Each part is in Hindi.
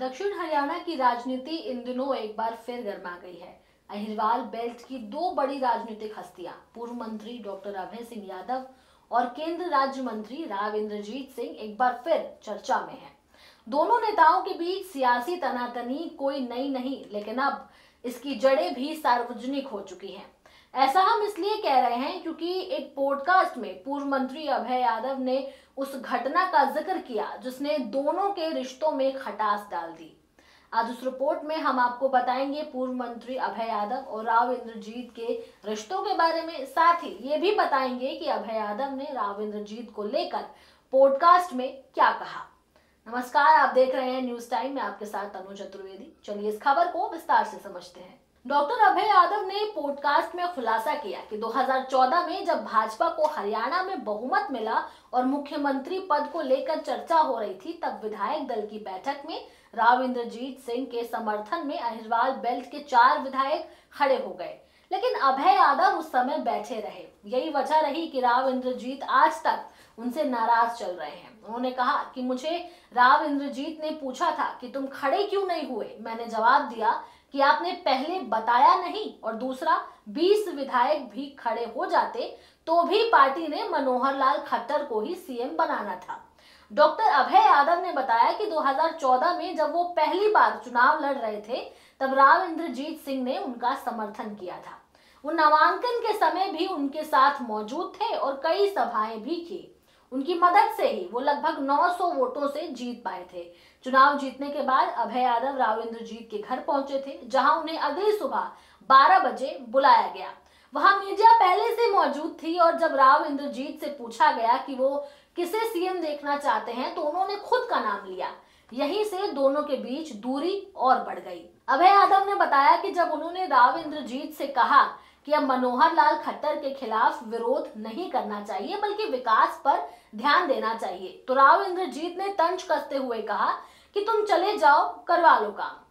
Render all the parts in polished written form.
दक्षिण हरियाणा की राजनीति इन दिनों एक बार फिर गर्मा गई है। अहिरवाल बेल्ट की दो बड़ी राजनीतिक हस्तियां, पूर्व मंत्री डॉक्टर अभय सिंह यादव और केंद्र राज्य मंत्री राव इंद्रजीत सिंह एक बार फिर चर्चा में हैं। दोनों नेताओं के बीच सियासी तनातनी कोई नई नहीं, लेकिन अब इसकी जड़ें भी सार्वजनिक हो चुकी हैं। ऐसा हम इसलिए कह रहे हैं क्योंकि एक पॉडकास्ट में पूर्व मंत्री अभय यादव ने उस घटना का जिक्र किया जिसने दोनों के रिश्तों में खटास डाल दी। आज उस रिपोर्ट में हम आपको बताएंगे पूर्व मंत्री अभय यादव और राव इंद्रजीत के रिश्तों के बारे में। साथ ही ये भी बताएंगे कि अभय यादव ने राव इंद्रजीत को लेकर पॉडकास्ट में क्या कहा। नमस्कार, आप देख रहे हैं न्यूज टाइम में आपके साथ तनु चतुर्वेदी। चलिए इस खबर को विस्तार से समझते हैं। डॉक्टर अभय यादव ने पॉडकास्ट में खुलासा किया कि 2014 में जब भाजपा को हरियाणा में बहुमत मिला और मुख्यमंत्री पद को लेकर चर्चा हो रही थी, तब विधायक दल की बैठक में राव इंद्रजीत सिंह के समर्थन में अहिरवाल बेल्ट के 4 विधायक खड़े हो गए, लेकिन अभय यादव उस समय बैठे रहे। यही वजह रही कि राव इंद्रजीत आज तक उनसे नाराज चल रहे हैं। उन्होंने कहा कि मुझे राव इंद्रजीत ने पूछा था कि तुम खड़े क्यों नहीं हुए। मैंने जवाब दिया कि आपने पहले बताया नहीं, और दूसरा 20 विधायक भी खड़े हो जाते तो भी पार्टी ने मनोहर लाल खट्टर को ही सीएम बनाना था। डॉक्टर अभय यादव ने बताया कि 2014 में जब वो पहली बार चुनाव लड़ रहे थे, तब राव इंद्रजीत सिंह ने उनका समर्थन किया था। वो नामांकन के समय भी उनके साथ मौजूद थे और कई सभाएं भी की। उनकी मदद से ही वो लगभग 900 वोटों से जीत पाए थे। चुनाव जीतने के बाद अभय यादव राव इंद्रजीत के घर पहुंचे थे, जहां उन्हें अगली सुबह 12 बजे बुलाया गया। वहां मीडिया पहले से मौजूद थी और जब राव इंद्रजीत से पूछा गया कि वो किसे सीएम देखना चाहते हैं, तो उन्होंने खुद का नाम लिया। यहीं से दोनों के बीच दूरी और बढ़ गई। अभय यादव ने बताया कि जब उन्होंने राव इंद्रजीत से कहा कि अब मनोहर लाल खट्टर के खिलाफ विरोध नहीं करना चाहिए बल्कि विकास पर ध्यान देना चाहिए, तो राव इंद्रजीत ने तंज कसते हुए कहा कि तुम चले जाओ, करवा लो काम।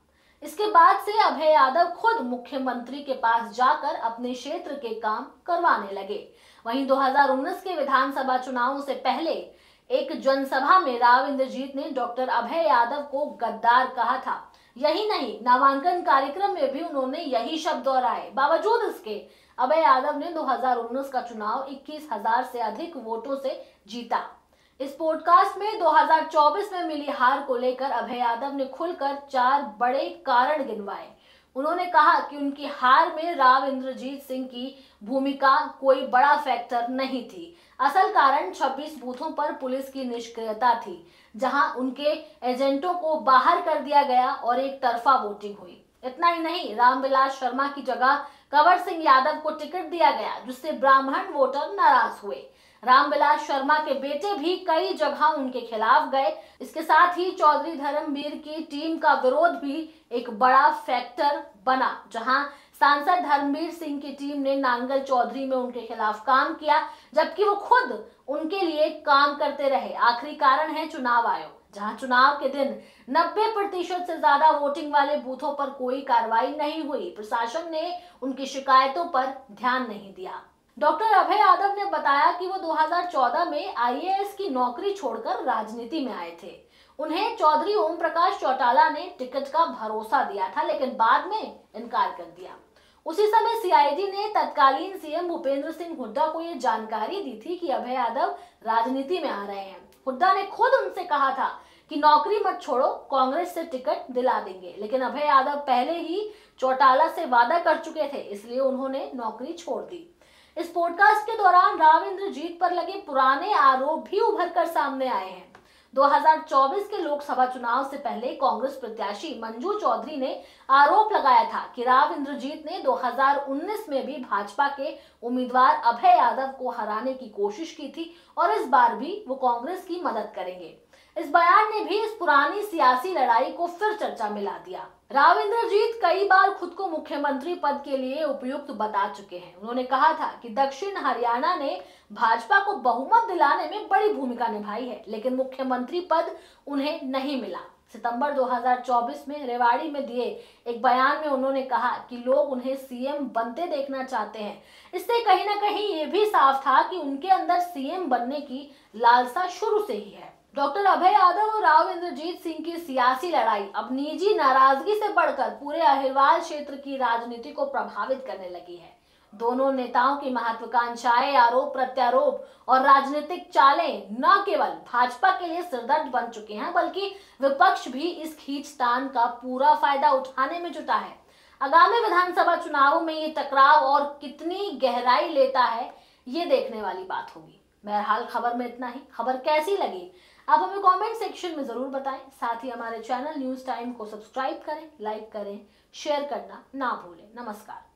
इसके बाद से अभय यादव खुद मुख्यमंत्री के पास जाकर अपने क्षेत्र के काम करवाने लगे। वहीं 2019 के विधानसभा चुनावों से पहले एक जनसभा में राव इंद्रजीत ने डॉक्टर अभय यादव को गद्दार कहा था। यही नहीं, नामांकन कार्यक्रम में भी उन्होंने यही शब्द दोहराए। बावजूद इसके अभय यादव ने 2019 का चुनाव 21,000 से अधिक वोटों से जीता। इस पॉडकास्ट में 2024 में मिली हार को लेकर अभय यादव ने खुलकर 4 बड़े कारण गिनवाए। उन्होंने कहा कि उनकी हार में राव इंद्रजीत सिंह की भूमिका कोई बड़ा फैक्टर नहीं थी। असल कारण 26 बूथों पर पुलिस की निष्क्रियता थी, जहां उनके एजेंटों को बाहर कर दिया गया और एक तरफा वोटिंग हुई। इतना ही नहीं, रामविलास शर्मा की जगह कंवर सिंह यादव को टिकट दिया गया, जिससे ब्राह्मण वोटर नाराज हुए। रामविलास शर्मा के बेटे भी कई जगह उनके खिलाफ गए। इसके साथ ही चौधरी धर्मवीर की टीम का विरोध भी एक बड़ा फैक्टर बना, जहां सांसद धर्मवीर सिंह की टीम ने नांगल चौधरी में उनके खिलाफ काम किया, जबकि वो खुद उनके लिए काम करते रहे। आखिरी कारण है चुनाव आयोग, जहां चुनाव के दिन 90% से ज्यादा वोटिंग वाले बूथों पर कोई कार्रवाई नहीं हुई। प्रशासन ने उनकी शिकायतों पर ध्यान नहीं दिया। डॉक्टर अभय यादव ने बताया कि वो 2014 में आईएएस की नौकरी छोड़कर राजनीति में आए थे। उन्हें चौधरी ओम प्रकाश चौटाला ने टिकट का भरोसा दिया था, लेकिन बाद में इनकार कर दिया। उसी समय सीआईडी ने तत्कालीन सीएम भूपेंद्र सिंह हुड्डा को ये जानकारी दी थी कि अभय यादव राजनीति में आ रहे हैं। हुड्डा ने खुद उनसे कहा था कि नौकरी मत छोड़ो, कांग्रेस से टिकट दिला देंगे, लेकिन अभय यादव पहले ही चौटाला से वादा कर चुके थे, इसलिए उन्होंने नौकरी छोड़ दी। इस पॉडकास्ट के दौरान राव इंद्रजीत पर लगे पुराने आरोप भी उभर कर सामने आए हैं। 2024 के लोकसभा चुनाव से पहले कांग्रेस प्रत्याशी मंजू चौधरी ने आरोप लगाया था कि राव इंद्रजीत ने 2019 में भी भाजपा के उम्मीदवार अभय यादव को हराने की कोशिश की थी और इस बार भी वो कांग्रेस की मदद करेंगे। इस बयान ने भी इस पुरानी सियासी लड़ाई को फिर चर्चा में ला दिया। राव इंद्रजीत कई बार खुद को मुख्यमंत्री पद के लिए उपयुक्त बता चुके हैं। उन्होंने कहा था कि दक्षिण हरियाणा ने भाजपा को बहुमत दिलाने में बड़ी भूमिका निभाई है, लेकिन मुख्यमंत्री पद उन्हें नहीं मिला। सितंबर 2024 में रेवाड़ी में दिए एक बयान में उन्होंने कहा कि लोग उन्हें सीएम बनते देखना चाहते हैं। इससे कहीं ना कहीं ये भी साफ था कि उनके अंदर सीएम बनने की लालसा शुरू से ही है। डॉक्टर अभय यादव और राव इंद्रजीत सिंह की सियासी लड़ाई अब निजी नाराजगी से बढ़कर पूरे अहिरवाल क्षेत्र की राजनीति को प्रभावित करने लगी है। दोनों नेताओं की महत्वाकांक्षाएं, आरोप प्रत्यारोप और राजनीतिक चालें न केवल भाजपा के लिए सिरदर्द बन चुके हैं, बल्कि विपक्ष भी इस खींचतान का पूरा फायदा उठाने में जुटा है। आगामी विधानसभा चुनावों में ये टकराव और कितनी गहराई लेता है, ये देखने वाली बात होगी। बहरहाल खबर में इतना ही। खबर कैसी लगी आप हमें कमेंट सेक्शन में जरूर बताएं। साथ ही हमारे चैनल न्यूज टाइम को सब्सक्राइब करें, लाइक करें, शेयर करना ना भूलें। नमस्कार।